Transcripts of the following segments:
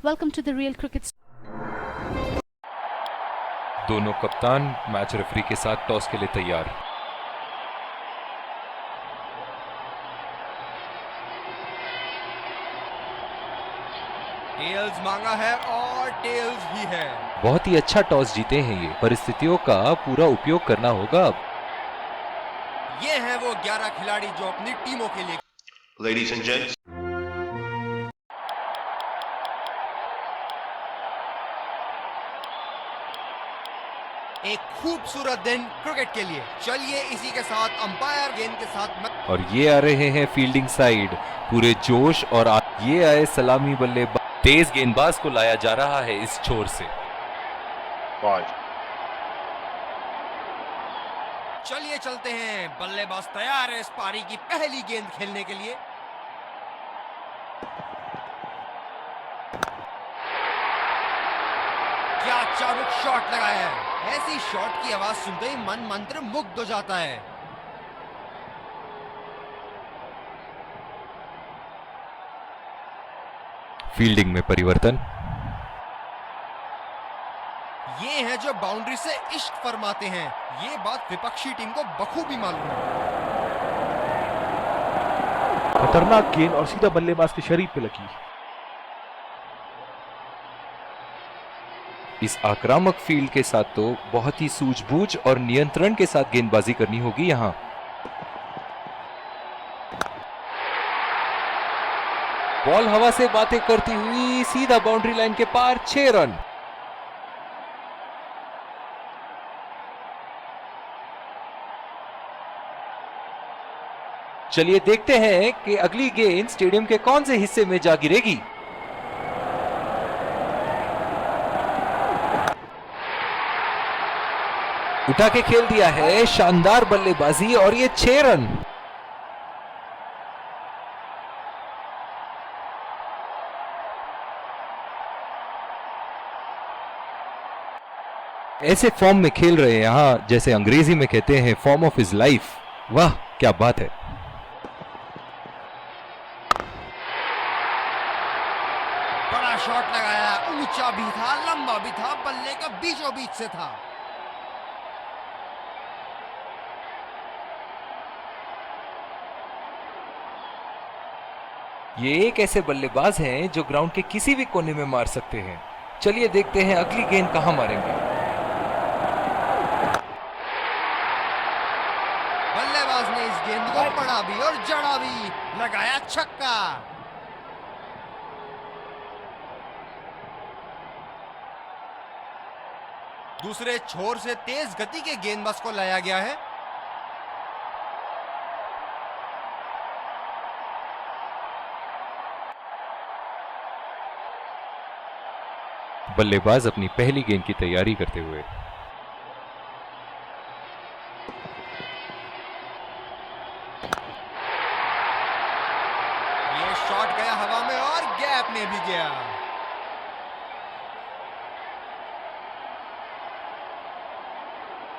Welcome to the Real Cricket. दोनों कप्तान match referee के साथ टॉस के लिए तैयार। टेल्स मांगा है और टेल्स ही है। बहुत ही अच्छा टॉस जीते हैं ये। परिस्थितियों का पूरा उपयोग करना होगा अब। ये हैं वो 11 खिलाड़ी जो अपनी टीमों के लिए। Ladies and gents. एक खूबसूरत दिन क्रिकेट के लिए। चलिए इसी के साथ अंपायर गेंद के साथ और ये आ रहे हैं फील्डिंग साइड पूरे जोश और ये आए सलामी बल्लेबाज। तेज गेंदबाज को लाया जा रहा है इस छोर से। 5. चलिए चलते हैं। बल्लेबाज तैयार है इस पारी की पहली गेंद खेलने के लिए। क्या चाबुक शॉट लगाया है। ऐसी शॉट की आवाज सुनते ही मन मंत्र मुग्ध हो जाता है। फील्डिंग में परिवर्तन। ये हैं जो बाउंड्री से इश्क फरमाते हैं। ये बात विपक्षी टीम को बखूबी मालूम है। खतरनाक गेंद और सीधा बल्लेबाज के शरीर पे लगी। इस आक्रामक फील्ड के साथ तो बहुत ही सूझबूझ और नियंत्रण के साथ गेंदबाजी करनी होगी यहां। बॉल हवा से बातें करती हुई सीधा बाउंड्री लाइन के पार 6 रन। चलिए देखते हैं कि अगली गेंद स्टेडियम के कौन से हिस्से में जा गिरेगी। उठा के खेल दिया है। शानदार बल्लेबाजी और ये 6 रन। ऐसे फॉर्म में खेल रहे हैं यहां, जैसे अंग्रेजी में कहते हैं फॉर्म ऑफ हिज लाइफ। वाह क्या बात है। बड़ा शॉट लगाया। ऊंचा भी था, लंबा भी था, बल्ले का बीचों बीच से था। ये एक ऐसे बल्लेबाज हैं जो ग्राउंड के किसी भी कोने में मार सकते हैं। चलिए देखते हैं अगली गेंद कहां मारेंगे। बल्लेबाज ने इस गेंद को पड़ा भी और जड़ा भी। लगाया छक्का। दूसरे छोर से तेज गति के गेंदबाज को लाया गया है। बल्लेबाज अपनी पहली गेंद की तैयारी करते हुए। ये शॉट गया हवा में और गैप में भी गया।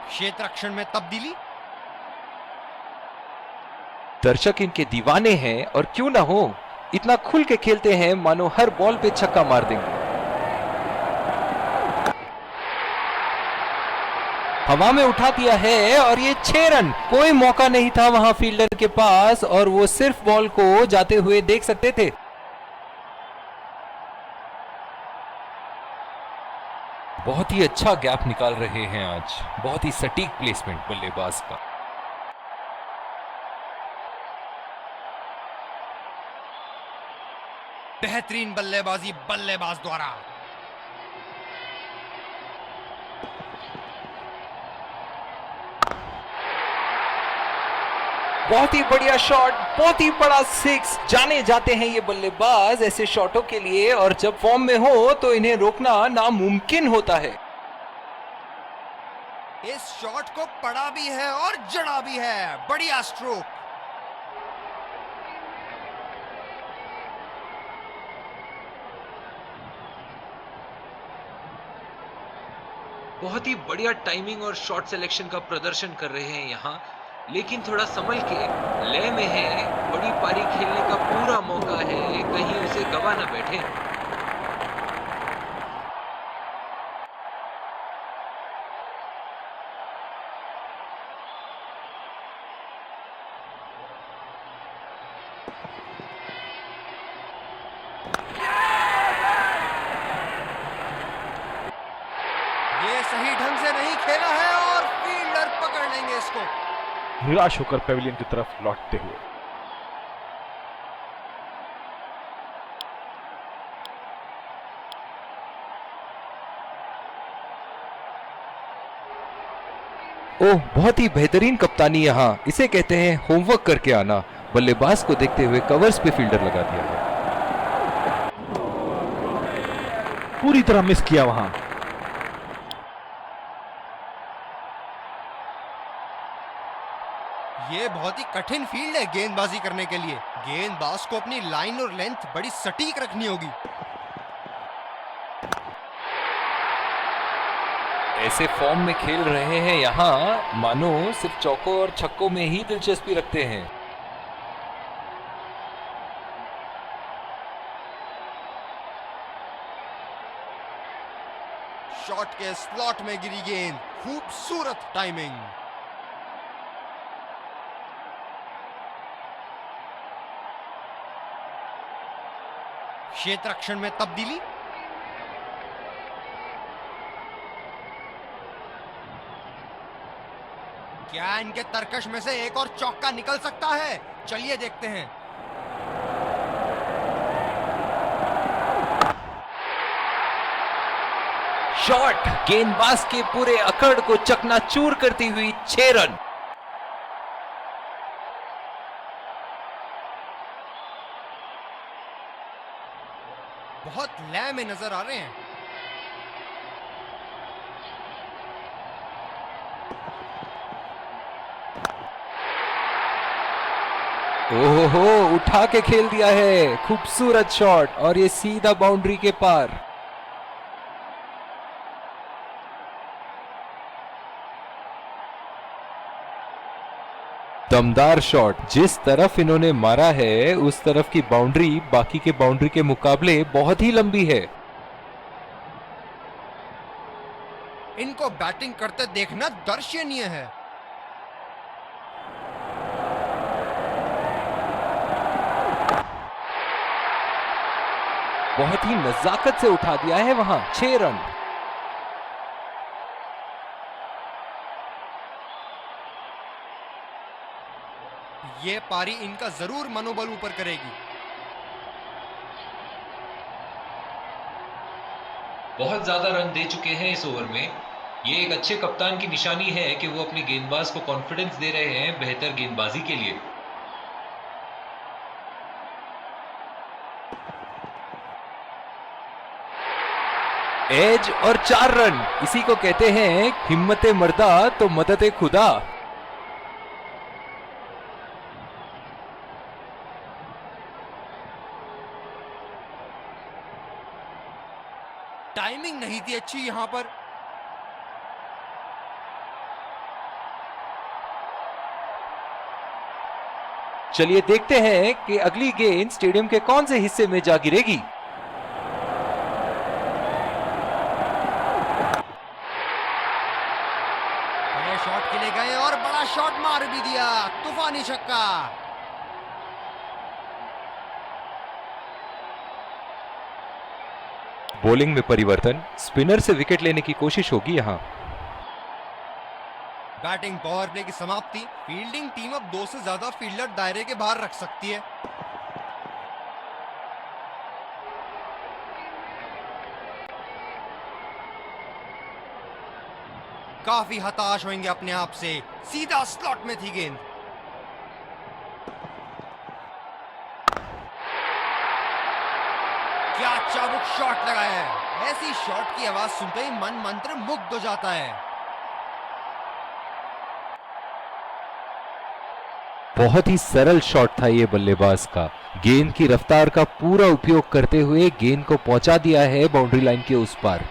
क्षेत्र रक्षण में तब्दीली। दर्शक इनके दीवाने हैं और क्यों ना हो, इतना खुल के खेलते हैं मानो हर बॉल पे छक्का मार देंगे। हवा में उठा दिया है और ये 6 रन। कोई मौका नहीं था वहां फील्डर के पास और वो सिर्फ बॉल को जाते हुए देख सकते थे। बहुत ही अच्छा गैप निकाल रहे हैं आज। बहुत ही सटीक प्लेसमेंट बल्लेबाज का। बेहतरीन बल्लेबाजी बल्लेबाज द्वारा। बहुत ही बढ़िया शॉट, बहुत ही बड़ा 6। जाने जाते हैं ये बल्लेबाज ऐसे शॉटों के लिए, और जब फॉर्म में हो तो इन्हें रोकना नामुमकिन होता है। इस शॉट को पड़ा भी है और जड़ा भी है। बढ़िया स्ट्रोक। बहुत ही बढ़िया टाइमिंग और शॉट सिलेक्शन का प्रदर्शन कर रहे हैं यहाँ, लेकिन थोड़ा संभल के, लय में है। बड़ी पारी खेलने का पूरा मौका है, कहीं उसे गवा ना बैठे। ये सही ढंग से नहीं खेला है और फील्डर पकड़ लेंगे इसको। निराश होकर पेविलियन की तरफ लौटते हुए। ओह, बहुत ही बेहतरीन कप्तानी यहाँ। इसे कहते हैं होमवर्क करके आना। बल्लेबाज को देखते हुए कवर्स पे फील्डर लगा दिया गया। पूरी तरह मिस किया वहां। ये बहुत ही कठिन फील्ड है गेंदबाजी करने के लिए। गेंदबाज को अपनी लाइन और लेंथ बड़ी सटीक रखनी होगी। ऐसे फॉर्म में खेल रहे हैं यहाँ, मानो सिर्फ चौकों और छक्कों में ही दिलचस्पी रखते हैं। शॉट के स्लॉट में गिरी गेंद, खूबसूरत टाइमिंग। क्षेत्र रक्षण में तब्दीली। क्या इनके तरकश में से एक और चौका निकल सकता है? चलिए देखते हैं। शॉट गेंदबाज के पूरे अकड़ को चकनाचूर करती हुई 6 रन। बहुत लय में नजर आ रहे हैं। ओहो, उठा के खेल दिया है। खूबसूरत शॉट और ये सीधा बाउंड्री के पार। दमदार शॉट। जिस तरफ इन्होंने मारा है उस तरफ की बाउंड्री बाकी के बाउंड्री के मुकाबले बहुत ही लंबी है। इनको बैटिंग करते देखना दर्शनीय है। बहुत ही नजाकत से उठा दिया है वहां। 6 रन। ये पारी इनका जरूर मनोबल ऊपर करेगी। बहुत ज्यादा रन दे चुके हैं इस ओवर में। ये एक अच्छे कप्तान की निशानी है कि वो अपने गेंदबाज को कॉन्फिडेंस दे रहे हैं बेहतर गेंदबाजी के लिए। एज और 4 रन। इसी को कहते हैं हिम्मते मर्दा तो मदद खुदा। टाइमिंग नहीं थी अच्छी यहां पर। चलिए देखते हैं कि अगली गेंद स्टेडियम के कौन से हिस्से में जा गिरेगी। बड़े शॉट के लिए गए और बड़ा शॉट मार भी दिया। तूफानी छक्का। बॉलिंग में परिवर्तन। स्पिनर से विकेट लेने की कोशिश होगी यहां। बैटिंग पावर प्ले की समाप्ति। फील्डिंग टीम अब 2 से ज्यादा फील्डर दायरे के बाहर रख सकती है। काफी हताश होंगे अपने आप से। सीधा स्लॉट में थी गेंद। क्या चाबुक शॉट लगाया है। ऐसी शॉट की आवाज सुनते ही मन मंत्र मुग्ध हो जाता है। बहुत ही सरल शॉट था ये बल्लेबाज का। गेंद की रफ्तार का पूरा उपयोग करते हुए गेंद को पहुंचा दिया है बाउंड्री लाइन के उस पार।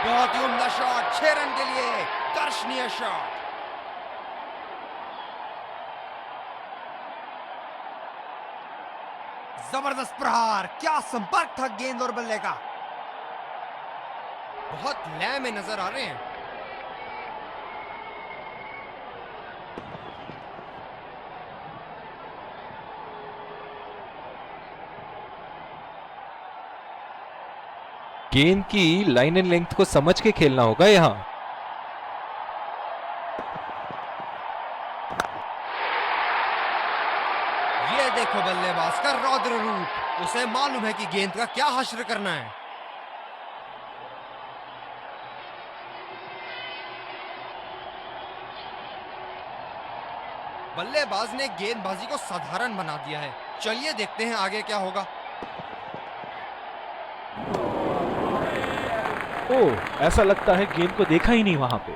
बहुत ही उम्दा शॉट। 6 रन के लिए दर्शनीय शॉट। जबरदस्त प्रहार। क्या संपर्क था गेंद और बल्ले का। बहुत लय में नजर आ रहे हैं। गेंद की लाइन एंड लेंथ को समझ के खेलना होगा यहाँ। ये देखो बल्लेबाज का रौद्र रूप, उसे मालूम है कि गेंद का क्या हश्र करना है। बल्लेबाज ने गेंदबाजी को साधारण बना दिया है। चलिए देखते हैं आगे क्या होगा। ओह, ऐसा लगता है गेंद को देखा ही नहीं वहां पे।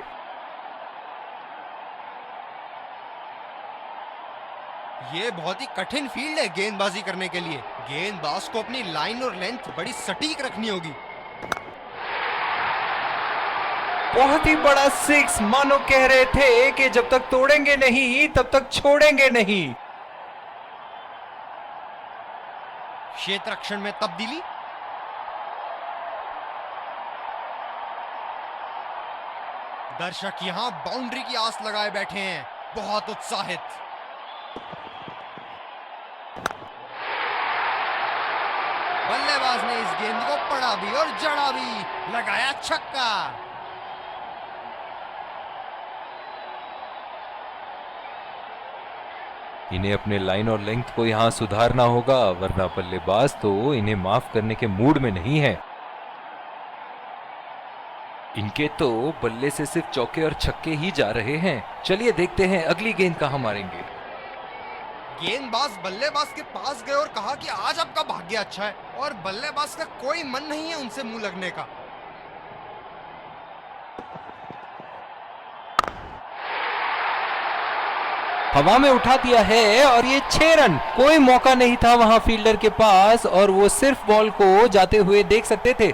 ये बहुत ही कठिन फील्ड है गेंदबाजी करने के लिए। गेंदबाज को अपनी लाइन और लेंथ बड़ी सटीक रखनी होगी। बहुत ही बड़ा सिक्स, मानो कह रहे थे कि जब तक तोड़ेंगे नहीं तब तक छोड़ेंगे नहीं। क्षेत्र रक्षण में तब्दीली। दर्शक यहां बाउंड्री की आस लगाए बैठे हैं, बहुत उत्साहित। बल्लेबाज ने इस गेंद को पड़ा भी और जड़ा भी, लगाया छक्का। इन्हें अपने लाइन और लेंथ को यहाँ सुधारना होगा, वरना बल्लेबाज तो इन्हें माफ करने के मूड में नहीं है। इनके तो बल्ले से सिर्फ चौके और छक्के ही जा रहे हैं। चलिए देखते हैं अगली गेंद कहां मारेंगे। गेंदबाज बल्लेबाज के पास गए और कहा कि आज आपका भाग्य अच्छा है, और बल्लेबाज का कोई मन नहीं है उनसे मुंह लगने का। हवा में उठा दिया है और ये 6 रन। कोई मौका नहीं था वहां फील्डर के पास और वो सिर्फ बॉल को जाते हुए देख सकते थे।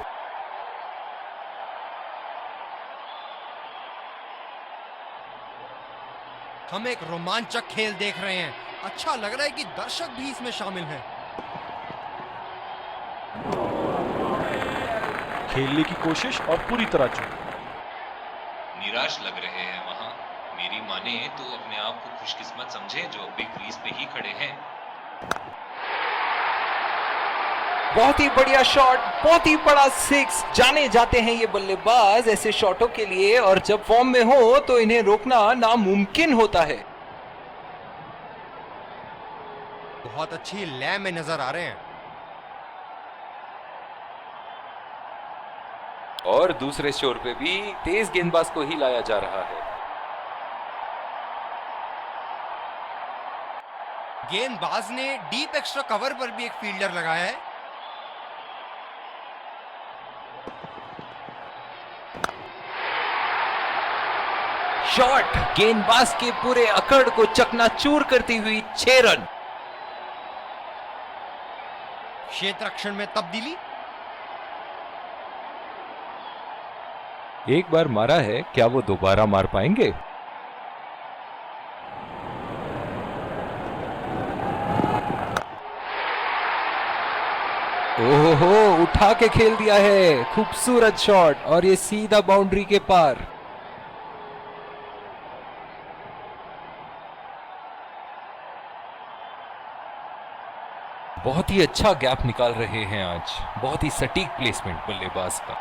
हम एक रोमांचक खेल देख रहे हैं। अच्छा लग रहा है कि दर्शक भी इसमें शामिल हैं। खेलने की कोशिश और पूरी तरह चूक। निराश लग रहे हैं वहां। मेरी माने तो अपने आप को खुशकिस्मत समझे जो अभी क्रीज पे ही खड़े हैं। बहुत ही बढ़िया शॉट, बहुत ही बड़ा सिक्स। जाने जाते हैं ये बल्लेबाज ऐसे शॉटों के लिए, और जब फॉर्म में हो तो इन्हें रोकना नामुमकिन होता है। बहुत अच्छी लय में नजर आ रहे हैं। और दूसरे शोर पे भी तेज गेंदबाज को ही लाया जा रहा है। गेंदबाज ने डीप एक्स्ट्रा कवर पर भी एक फील्डर लगाया है। शॉट गेंदबाज के पूरे अकड़ को चकनाचूर करती हुई 6 रन। क्षेत्र रक्षण में तब्दीली। एक बार मारा है, क्या वो दोबारा मार पाएंगे? ओहो, उठा के खेल दिया है। खूबसूरत शॉट, और ये सीधा बाउंड्री के पार। बहुत ही अच्छा गैप निकाल रहे हैं आज। बहुत ही सटीक प्लेसमेंट बल्लेबाज का।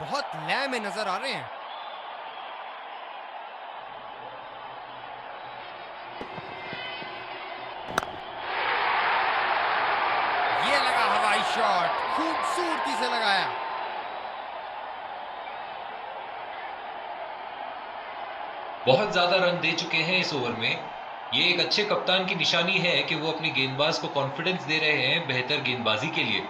बहुत लय में नजर आ रहे हैं। ये लगा हवाई शॉट, खूबसूरती से लगाया। बहुत ज्यादा रन दे चुके हैं इस ओवर में। ये एक अच्छे कप्तान की निशानी है कि वो अपनी गेंदबाज को कॉन्फिडेंस दे रहे हैं बेहतर गेंदबाजी के लिए।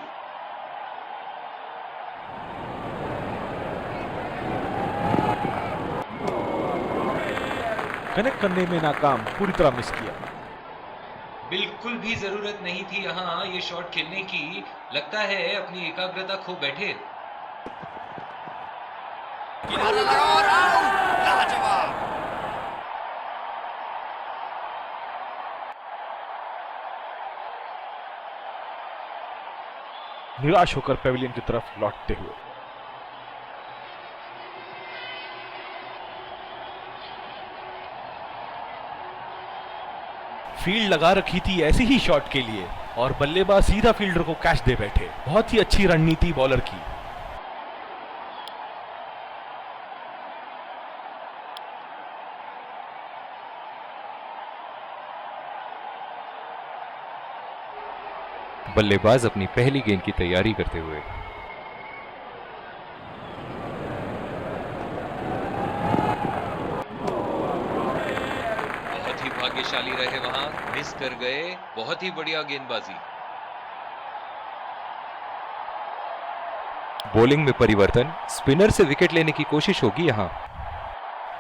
कनेक्ट करने में नाकाम, पूरी तरह मिस किया। बिल्कुल भी जरूरत नहीं थी यहाँ ये शॉट खेलने की। लगता है अपनी एकाग्रता खो बैठे। किनारा लगा और आउट। लाजवाब। निराश होकर पेविलियन की तरफ लौटते हुए। फील्ड लगा रखी थी ऐसे ही शॉट के लिए। और बल्लेबाज सीधा फील्डर को कैच दे बैठे। बहुत ही अच्छी रणनीति बॉलर की। बल्लेबाज अपनी पहली गेंद की तैयारी करते हुए। बहुत ही भाग्यशाली रहे वहां, मिस कर गए। बहुत ही बढ़िया गेंदबाजी। बॉलिंग में परिवर्तन, स्पिनर से विकेट लेने की कोशिश होगी यहां।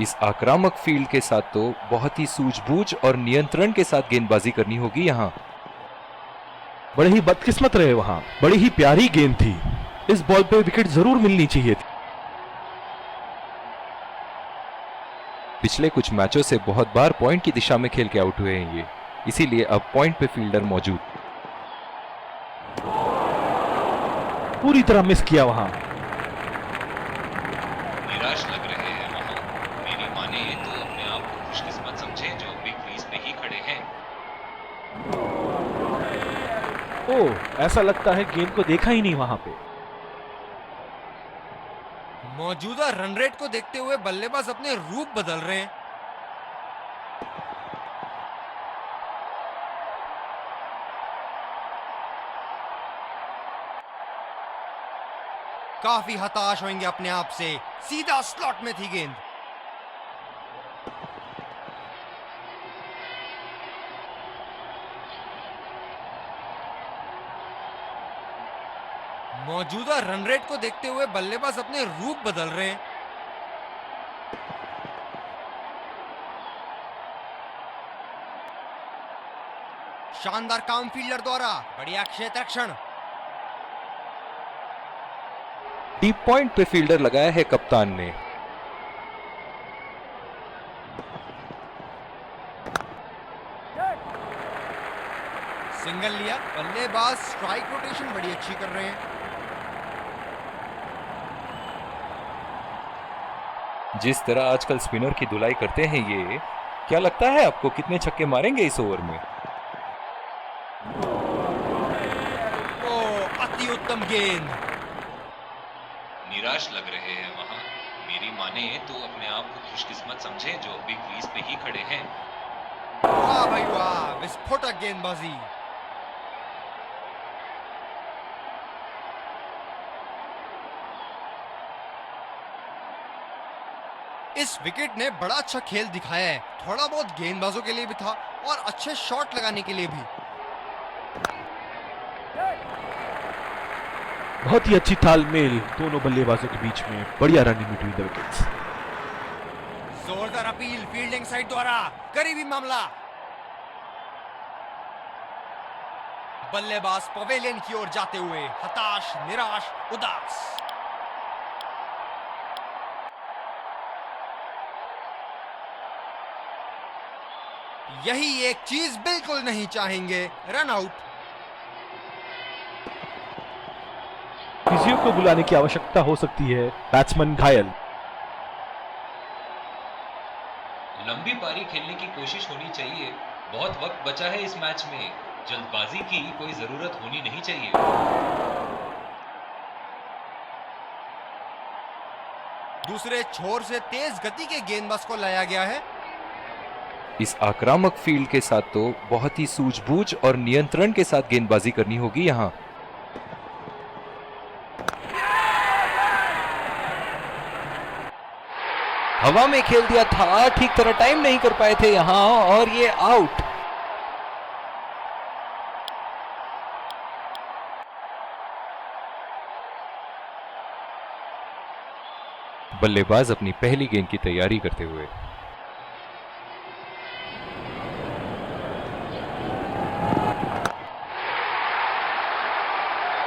इस आक्रामक फील्ड के साथ तो बहुत ही सूझबूझ और नियंत्रण के साथ गेंदबाजी करनी होगी यहां। बड़े ही बदकिस्मत रहे वहां। बड़ी ही प्यारी गेंद थी। इस बॉल पे विकेट जरूर मिलनी चाहिए थी। पिछले कुछ मैचों से बहुत बार पॉइंट की दिशा में खेल के आउट हुए हैं ये, इसीलिए अब पॉइंट पे फील्डर मौजूद। पूरी तरह मिस किया वहां। निराश लग रहे हैं वहां। मेरी माने तो अपने आप को खुशकिस्मत समझें जो अभी क्रीज पे ही खड़े हैं। ओह, ऐसा लगता है गेंद को देखा ही नहीं वहां पे। मौजूदा रन रेट को देखते हुए बल्लेबाज अपने रूप बदल रहे हैं। काफी हताश होंगे अपने आप से। सीधा स्लॉट में थी गेंद। मौजूदा रन रेट को देखते हुए बल्लेबाज अपने रूप बदल रहे हैं। शानदार काम फील्डर द्वारा। बढ़िया क्षेत्ररक्षण। डीप पॉइंट पे फील्डर लगाया है कप्तान ने। सिंगल लिया। बल्लेबाज स्ट्राइक रोटेशन बड़ी अच्छी कर रहे हैं। जिस तरह आजकल स्पिनर की धुलाई करते हैं ये, क्या लगता है आपको कितने छक्के मारेंगे इस ओवर में? ओ, अति उत्तम गेंद। निराश लग रहे हैं वहां। मेरी माने तो अपने आप को खुशकिस्मत समझें जो अभी क्रीज पे ही खड़े हैं। वाह भाई वाह, विस्फोटक गेंदबाजी। इस विकेट ने बड़ा अच्छा खेल दिखाया है। थोड़ा बहुत गेंदबाजों के लिए भी था और अच्छे शॉट लगाने के लिए भी। बहुत ही अच्छी तालमेल दोनों बल्लेबाजों के बीच में। बढ़िया रनिंग बिटवीन द विकेट्स। जोरदार अपील फील्डिंग साइड द्वारा। करीबी मामला। बल्लेबाज पवेलियन की ओर जाते हुए हताश, निराश, उदास। यही एक चीज बिल्कुल नहीं चाहेंगे, रन आउट। फिजियो को बुलाने की आवश्यकता हो सकती है। बैट्समैन घायल। लंबी पारी खेलने की कोशिश होनी चाहिए। बहुत वक्त बचा है इस मैच में। जल्दबाजी की कोई जरूरत होनी नहीं चाहिए। दूसरे छोर से तेज गति के गेंदबाज को लाया गया है। इस आक्रामक फील्ड के साथ तो बहुत ही सूझबूझ और नियंत्रण के साथ गेंदबाजी करनी होगी यहां। हवा में खेल दिया था, ठीक तरह टाइम नहीं कर पाए थे यहां और ये आउट। बल्लेबाज अपनी पहली गेंद की तैयारी करते हुए।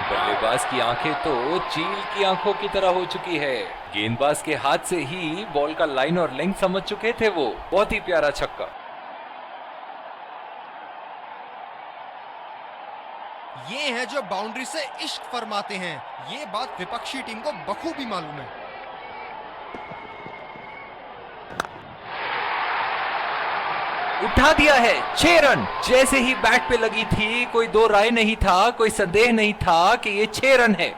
बल्लेबाज की आंखें तो चील की आंखों की तरह हो चुकी है। गेंदबाज के हाथ से ही बॉल का लाइन और लेंथ समझ चुके थे वो। बहुत ही प्यारा छक्का। ये हैं जो बाउंड्री से इश्क फरमाते हैं। ये बात विपक्षी टीम को बखूबी मालूम है। उठा दिया है 6 रन। जैसे ही बैट पे लगी थी कोई दो राय नहीं था, कोई संदेह नहीं था कि ये 6 रन है।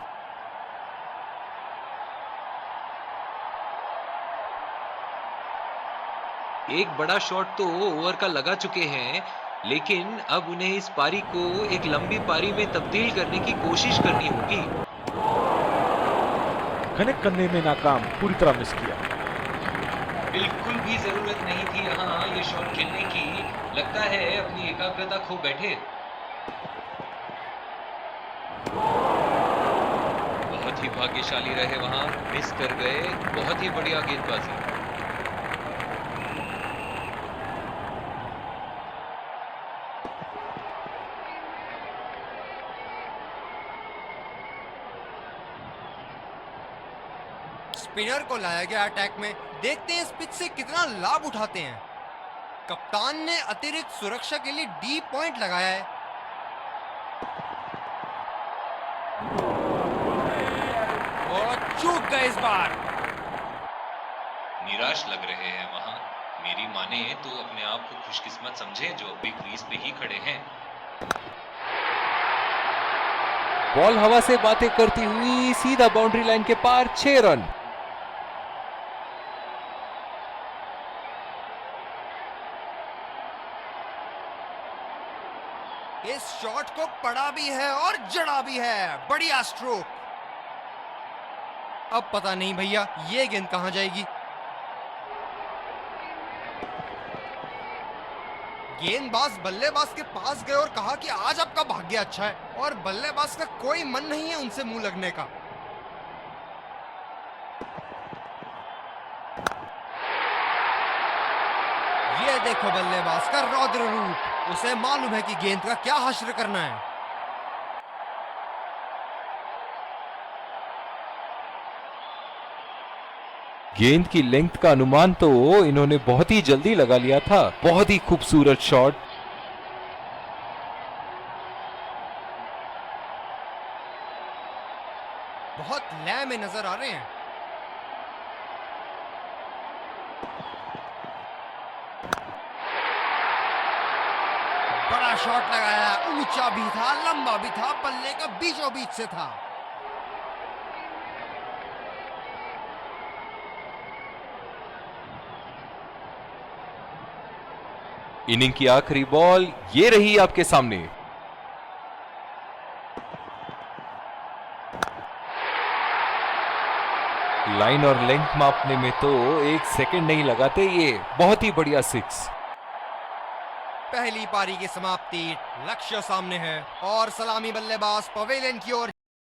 एक बड़ा शॉट तो ओवर का लगा चुके हैं, लेकिन अब उन्हें इस पारी को एक लंबी पारी में तब्दील करने की कोशिश करनी होगी। कनेक्ट करने में नाकाम, पूरी तरह मिस किया। बिल्कुल भी जरूरत नहीं थी यहाँ ये शॉट खेलने की। लगता है अपनी एकाग्रता खो बैठे। बहुत ही भाग्यशाली रहे वहां, मिस कर गए। बहुत ही बढ़िया गेंदबाजी। स्पिनर को लाया गया अटैक में। देखते हैं इस पिच से कितना लाभ उठाते हैं। कप्तान ने अतिरिक्त सुरक्षा के लिए डी पॉइंट लगाया है। और चूक गए इस बार। निराश लग रहे हैं वहां। मेरी माने तो अपने आप को खुशकिस्मत समझे जो अभी क्रीज पे ही खड़े हैं। बॉल हवा से बातें करती हुई सीधा बाउंड्री लाइन के पार 6 रन। इस शॉट को पड़ा भी है और जड़ा भी है। बढ़िया स्ट्रोक। अब पता नहीं भैया ये गेंद कहां जाएगी। गेंदबाज बल्लेबाज के पास गए और कहा कि आज आपका भाग्य अच्छा है, और बल्लेबाज का कोई मन नहीं है उनसे मुंह लगने का। ये देखो बल्लेबाज का रौद्र रूप। उसे मालूम है कि गेंद का क्या हश्र करना है। गेंद की लेंथ का अनुमान तो इन्होंने बहुत ही जल्दी लगा लिया था। बहुत ही खूबसूरत शॉट। बहुत लय में नजर आ रहे हैं। बड़ा शॉट लगाया। ऊंचा भी था, लंबा भी था, बल्ले का बीचों बीच से था। इनिंग की आखिरी बॉल ये रही आपके सामने। लाइन और लेंथ मापने में तो 1 सेकंड नहीं लगाते ये। बहुत ही बढ़िया 6। पहली पारी की समाप्ति। लक्ष्य सामने है और सलामी बल्लेबाज पवेलियन की ओर